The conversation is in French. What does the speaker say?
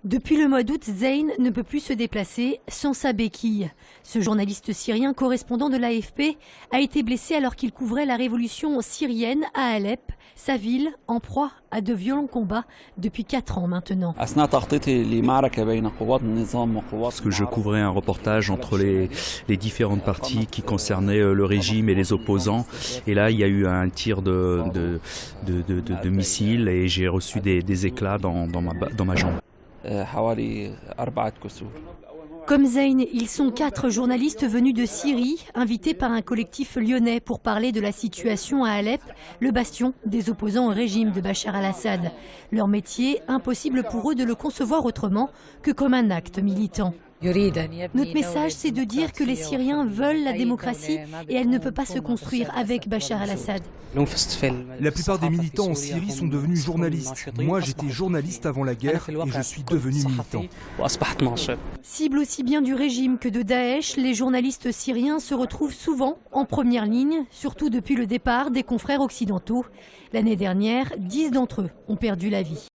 Depuis le mois d'août, Zeyn ne peut plus se déplacer sans sa béquille. Ce journaliste syrien, correspondant de l'AFP, a été blessé alors qu'il couvrait la révolution syrienne à Alep, sa ville en proie à de violents combats depuis 4 ans maintenant. Parce que je couvrais un reportage entre les différentes parties qui concernaient le régime et les opposants. Et là, il y a eu un tir de missiles et j'ai reçu des éclats dans ma jambe. Comme Zeyn, ils sont 4 journalistes venus de Syrie, invités par un collectif lyonnais pour parler de la situation à Alep, le bastion des opposants au régime de Bachar al-Assad. Leur métier, impossible pour eux de le concevoir autrement que comme un acte militant. Notre message, c'est de dire que les Syriens veulent la démocratie et elle ne peut pas se construire avec Bachar al-Assad. La plupart des militants en Syrie sont devenus journalistes. Moi, j'étais journaliste avant la guerre et je suis devenu militant. Cible aussi bien du régime que de Daesh, les journalistes syriens se retrouvent souvent en première ligne, surtout depuis le départ des confrères occidentaux. L'année dernière, 10 d'entre eux ont perdu la vie.